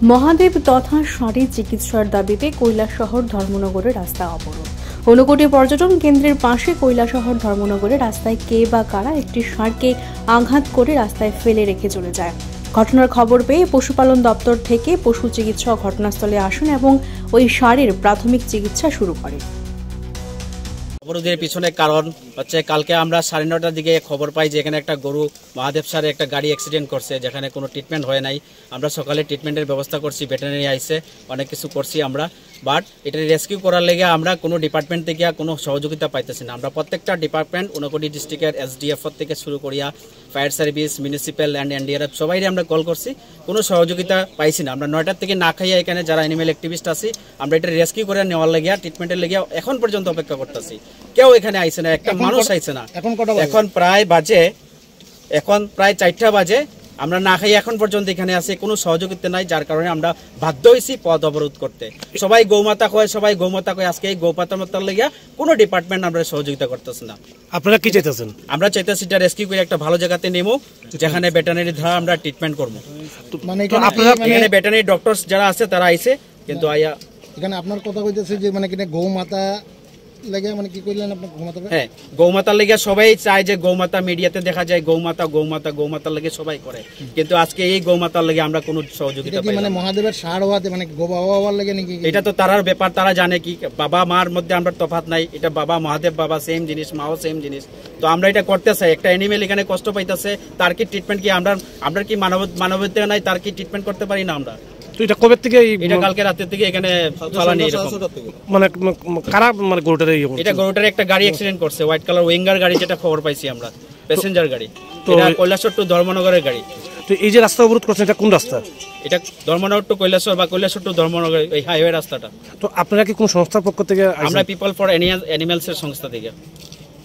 মহাদেব তথা ষাঁড়ি চিকিৎসার দাবিতে কৈলাসহর ধর্মনগরের রাস্তা অবরোধ। ঊনকোটি পর্যটন কেন্দ্রের পাশে কৈলাসহর ধর্মনগরের রাস্তায় কে বা কারা একটি ষাঁড়কে আঘাত করে রাস্তায় ফেলে রেখে চলে যায়। ঘটনার খবর পেয়ে পশুপালন দপ্তর থেকে পশু চিকিৎসক ঘটনাস্থলে আসেন এবং ওই ষাঁড়ের প্রাথমিক চিকিৎসা শুরু করে। অবরোধের পিছনে কারণ হচ্ছে কালকে আমরা 9:30টার দিকে খবর পাই যে এখানে একটা গরু মহাদেব স্যারের একটা গাড়ি অ্যাক্সিডেন্ট করছে, যেখানে কোনো ট্রিটমেন্ট হয় নাই। আমরা সকালে ট্রিটমেন্টের ব্যবস্থা করছি, ভেটেরিনারি আইসে অনেক কিছু করছি আমরা, বাট এটা রেস্কিউ করার লেগে আমরা কোনো ডিপার্টমেন্ট থেকে কোনো সহযোগিতা পাইতেছি না। আমরা প্রত্যেকটা ডিপার্টমেন্ট ঊনকোটি ডিস্ট্রিক্টের SDF থেকে শুরু করিয়া fire service, municipal and NDRF সবাই আমরা কল করছি, কোনো সহযোগিতা পাইছি না। আমরা 9টার থেকে না খাইয়া এখানে যারা অ্যানিমেল অ্যাক্টিভিস্ট আছি আমরা এটা রেস্কিউ করে নেওয়ার লেগে ট্রিটমেন্টের লেগে এখন পর্যন্ত অপেক্ষা করতেছি। কেউ এখানে আইছে না, একটা মানুষ আইছে না। এখন প্রায় 4টা বাজে, আমরা না খাই এখন পর্যন্ত এখানে আছে, কোনো সহযোগিতা নাই, যার কারণে আমরা বাধ্য হয়েছি পথ অবরোধ করতে। সবাই গৌমাতা কয়, আজকে এই গৌমাতার লেগে কোনো ডিপার্টমেন্ট আমরা সহযোগিতা করতেছে না। আপনারা কি চাইতেছেন? আমরা চাইতেছি এটা রেস্কিউ করে একটা ভালো জায়গাতে নেবো, যেখানে ভেটেরিনারি দ্বারা আমরা ট্রিটমেন্ট করবো। মানে এখানে ভেটেরিনারি ডক্টর যারা আছে তারা আইছে, কিন্তু এখানে আপনার কথা কইতেছে যে মানে কিনা গৌমাতা লাগে, মানে কি কইলেন আপনি গৌমাতা? হ্যাঁ, গৌমাতার লেগে সবাই চায় যে গৌমাতা, মিডিয়াতে দেখা যায় গৌমাতার লেগে সবাই করে, কিন্তু আজকে এই গৌমাতার লেগে আমরা কোনো সহযোগিতা পাই না। মানে মহাদেবের ষাঁড় হওয়াতে মানে গোবাবার লাগে নাকি? এটা তো তারার ব্যাপার, তারা জানে কি। বাবা মার মধ্যে আমরা তফাৎ নাই, এটা বাবা মহাদেব বাবা সেম জিনিস, মাও সেম জিনিস। তো আমরা এটা করতে চাই, একটা অ্যানিমেল এখানে কষ্ট পাইতেছে, তার কি ট্রিটমেন্ট কি আমরা কি মানবতা নাই, তার কি ট্রিটমেন্ট করতে পারি না আমরা? এটা কবে থেকে? এটা কালকে রাতের থেকে এখানে চালানি এরকম। মানে কারা মানে গরুটার এটা গরুটার একটা গাড়ি অ্যাক্সিডেন্ট করছে, হোয়াইট কালার উইঙ্গার গাড়ি, যেটা খবর পাইছি আমরা, প্যাসেঞ্জার গাড়ি। এটা কৈলাসহর টু ধর্মনগরের গাড়ি। তো এই যে রাস্তা অবরোধ করছেন, এটা কোন রাস্তা? এটা ধর্মনগর টু কৈলাসহর বা কৈলাসহর টু ধর্মনগর, এই হাইওয়ে রাস্তাটা। তো আপনারা কি কোন সংস্থার পক্ষ থেকে? আমরা পিপল ফর অ্যানিমেলস এর সংস্থা থেকে।